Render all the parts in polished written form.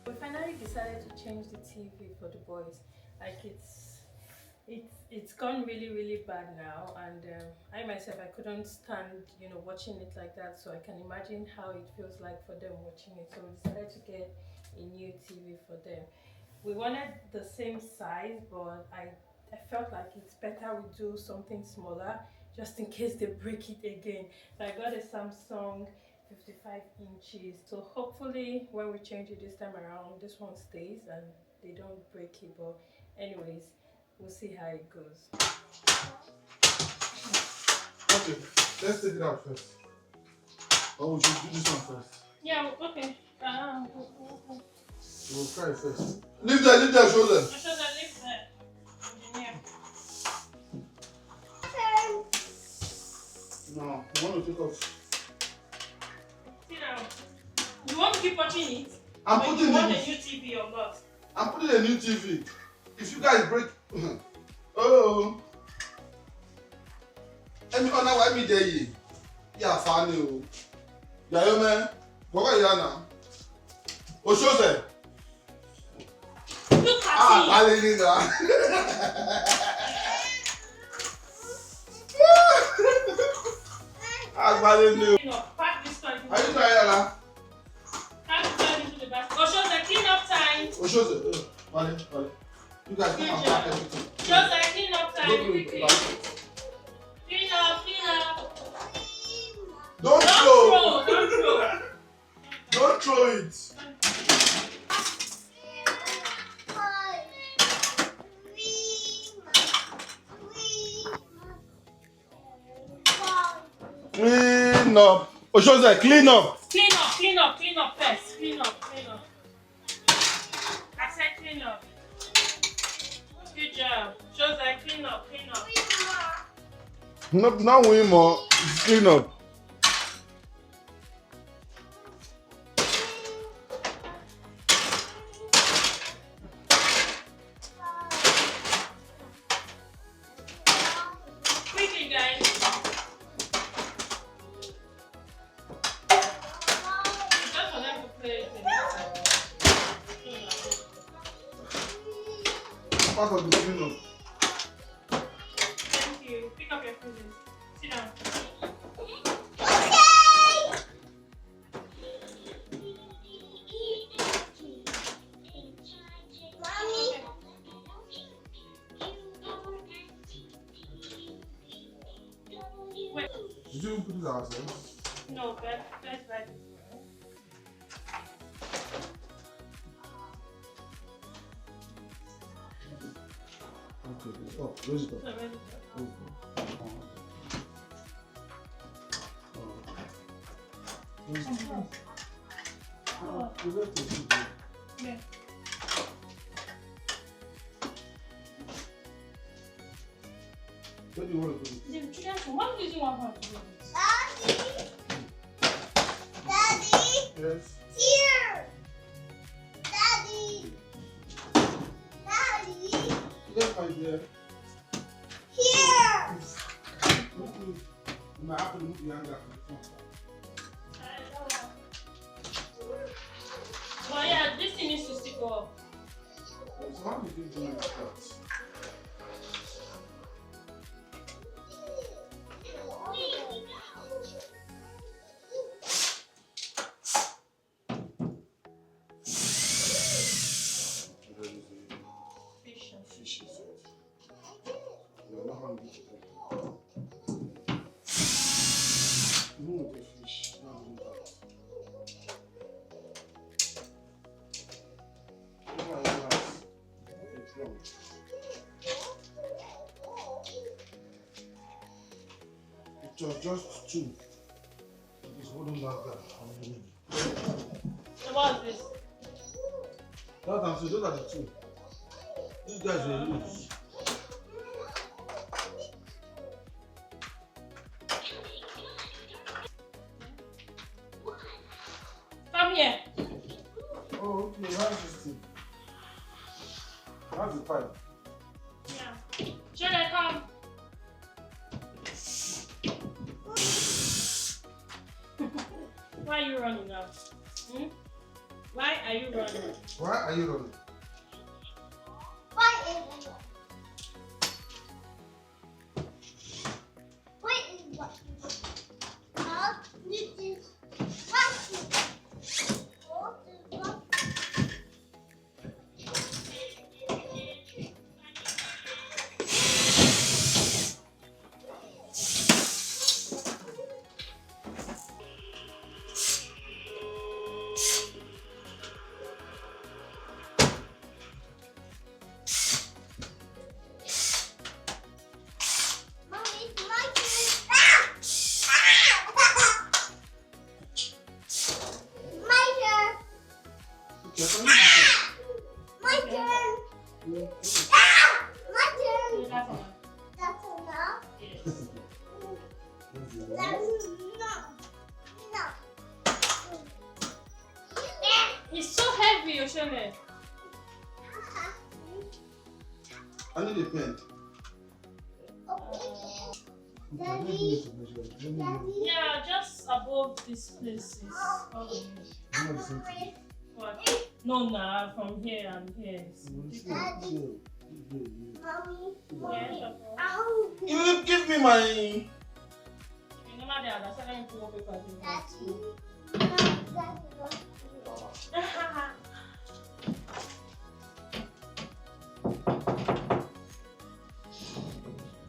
We finally decided to change the TV for the boys. Like it's gone really bad now, and I myself I couldn't stand watching it like that. So I can imagine how it feels like for them watching it. So we decided to get a new TV for them. We wanted the same size, but I felt like it's better we do something smaller just in case they break it again. So I got a Samsung 55 inches. So hopefully when we change it this time around, this one stays and they don't break it. But anyways, we'll see how it goes. Okay, let's take it out first. Or we should do this one first. Yeah, okay. We'll try it first. Leave there, show them. Show them, leave there. Engineer. No, you want to take off. Sit down. You want to keep watching it? I'm or putting you want it. a new TV or what? I'm putting a new TV. If you guys break, oh, let me honor why me there. Yeah, funny. Yeah, man. What are you now? Oh, show them. Look at it. Hallelujah. Pack this one. Are you trying, Yala? Pack this one into the basket. Oshoza, clean up time. Oh, show them. Vale. You guys come and pack everything. Oshoza, clean up time quickly. Don't Clean up. throw. Don't throw. Don't throw it. Clean up. Oshoza, clean up. Clean up first. Clean up. I said clean up. Good job. Oshoza, clean up. Not way more. Clean up. Quickly, guys. Just for them to play it. Part of the clean up. Thank you. Pick up your food. Sit down. Wait. Did you put it ourselves? No, let's write it. Okay. Oh, raise it up. No, write it. Yeah. Where do you want to put it? The children, what do you want to do this? Daddy, Yes. here. Daddy, Yes, my dear. here. You might have to move the anger from the front. Well, yeah, this thing needs to stick up. So how do you do it like that? Fish is it. You're not hungry today. Even with the fish, not even that. Oh my God. It's wrong. It was just two. It's holding like that. So what's this? That time, so those are the two. These guys were loose. Come here. Oh, okay, how is this thing? That's the pipe. Yeah. Should I come? Why are you running now? Hmm? Why are you running? Why are you running? Why is it? Why is what? How this is what? What is what? Mommy, it's my turn. My turn. Okay, can My turn. you My turn. You have one. That's enough. Yes. That's enough. No. It's so heavy, Oshele. I need a pen. Daddy. Yeah, just above these places. What? No, nah, from here and here. Mommy. Yeah, sure. Ow. You give me my. You know, my dad, I said I need to work with Daddy.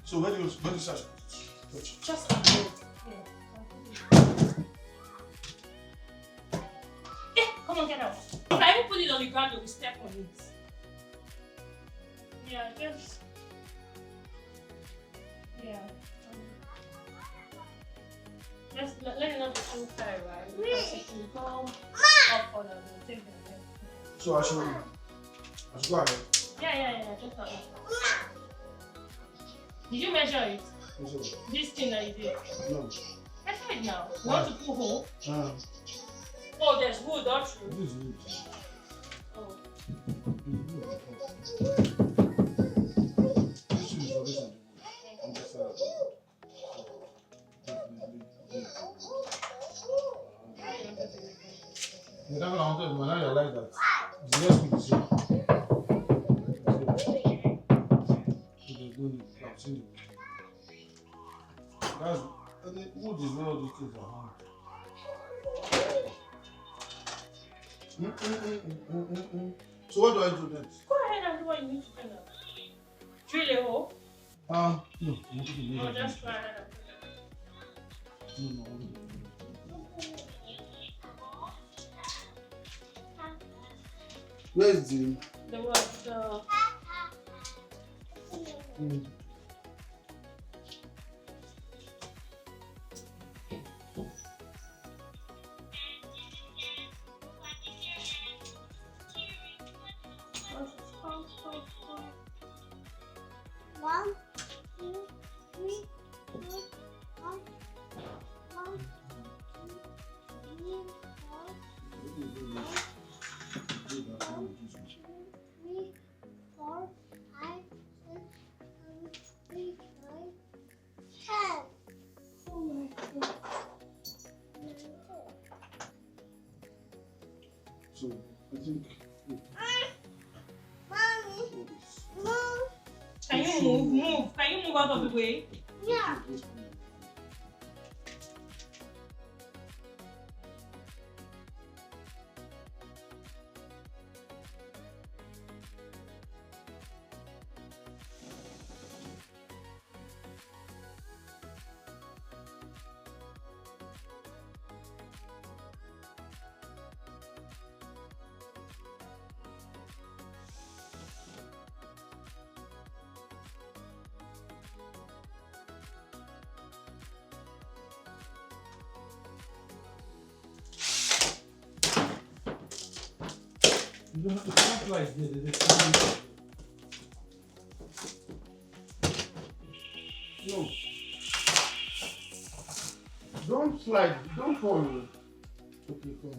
So where do you search? Just above. Yeah. Yeah, come on, get out. If I even put it on the ground, you will step on it. Yeah, just. Yeah. Let it not be too high, right? Because if you go up on it, you'll take the left. So I should go ahead. Yeah, just that. Did you measure it? So, This thing that you did? no. Measure it now. You want to put hole? Uh, Oh, there's wood, don't you? this is wood. Oh. This is always on the wood. On this side. Yeah, that's what I wanted. When I realized that the next week is here. I've seen it. That's wood is where all these things are hung. So what do I do next? Go ahead and do what you need to do now. Drill a hole? No. I want to do No, this. just go ahead and put it. No, no. Where is the? The what? The. One, two, three, four, five. One, two, three, four, three, four, five, 6, 7, 8, 9, 10. Oh my God. So I think. Mommy, move. Can you move? Move. Can you move out of the way? Yeah. You don't fly there. No. Don't slide. Don't fall. Okay, come.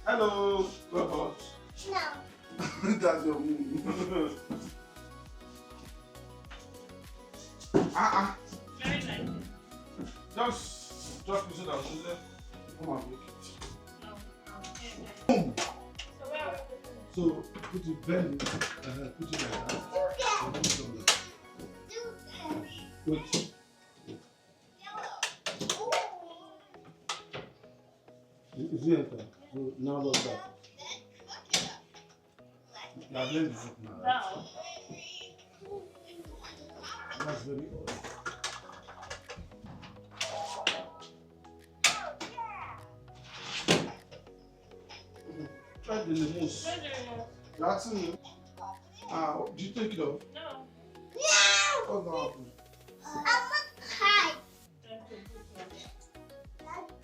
Hello, robot. No. That's your move. Very nice. Just listen to that. Come on, make it. No. Boom. So where are we putting it? So put it bend it, put it like that. Wait. Is it enter? So now look that. Now blend this up now. Right? Brown. That's very odd. Try the lemons. Where's the remote? That's it. Did you take it off? No. What's gonna happen? I'm a kite. Thank you.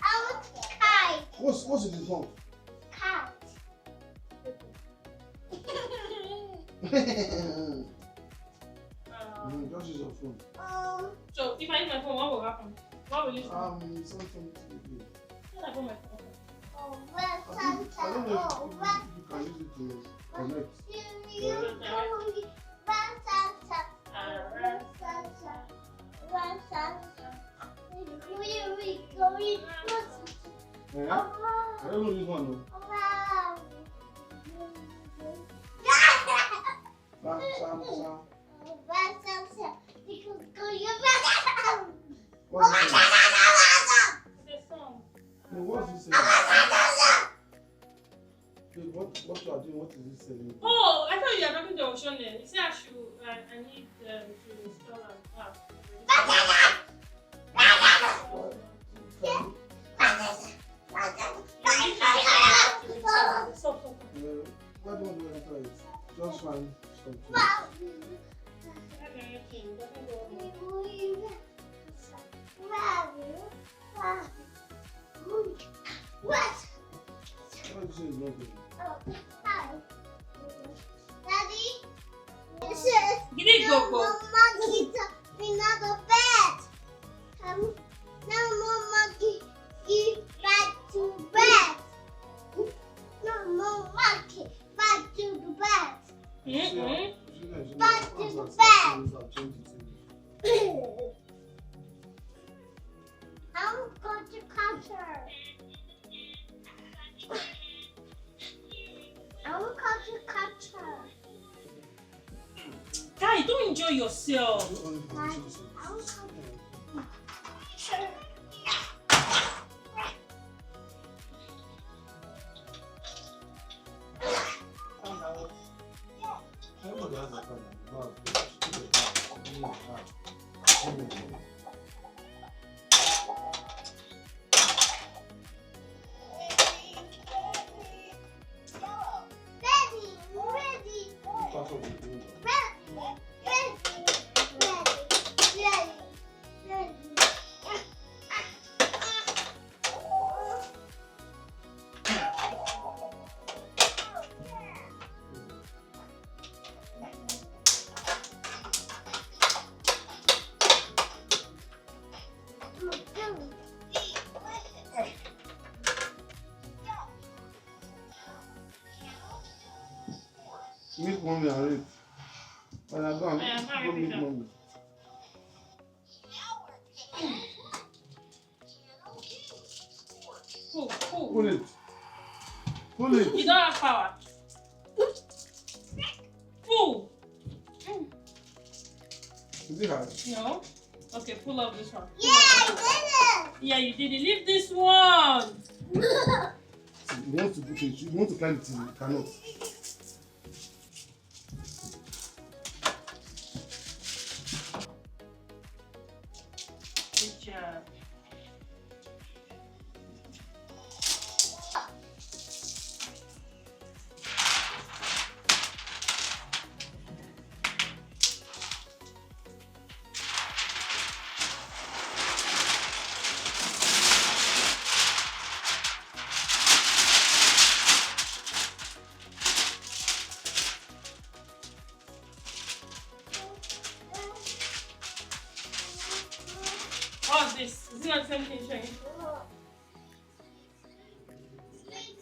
I'm a kite. What's in the phone? Cat. Just use your phone. So if I use my phone, what will happen? What will you do? Something to do. When I put my phone. I don't know if you can use it to connect. Yeah? I don't know this one though. Sam. What's it saying? It's a song. No, what's it saying? Hey, what you are doing, what is it saying? Oh, I thought you were talking to Oshone. You said I need to install an app. Stop. Why don't you enter it? Just find something. What? What is it not good? Daddy, this is Give me no Gogo. more monkey in the bed. No more monkey, get back to bed. No more monkey, back to the bed. Back to the bed. I'm going to catch her. I will catch her. Guy, don't enjoy yourself. I will catch her. Everybody has a problem. Ready, ready, ready. Meet mommy and Rick. When I go and Yeah, go meet Rick. mommy. Pull it. Pull it. You don't have power. Pull. Is it hard? No. Okay, pull up this one. Yeah, I Yeah, you did it. Leave this one. did it. You want to put it, you want to climb it, you cannot. Good job. What's this? Is it not the same thing showing? Sweet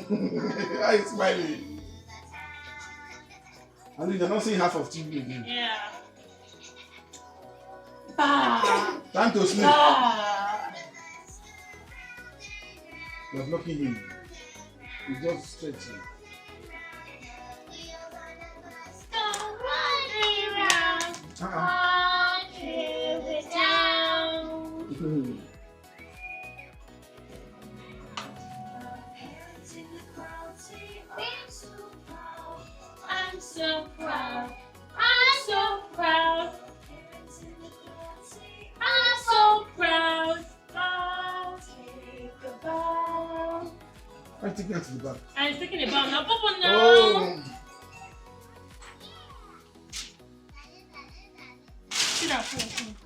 Why are you smiling? And you're not seeing half of TV again. Yeah. Ah. Time to sleep. Ah. You're blocking him. He's just stretching. I'm so proud. I'm so proud. I'm so proud. I'll take a bow. I'm taking her to the back. I'm taking a bow now. Papa, now. Oh! Sit down, sit down.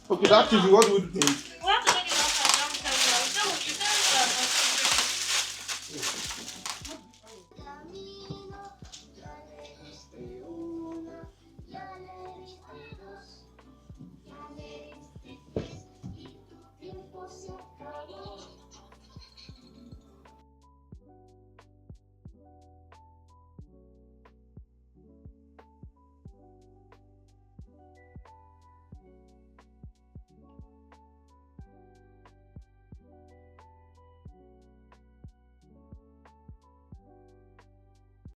Okay, that TV, what would you think?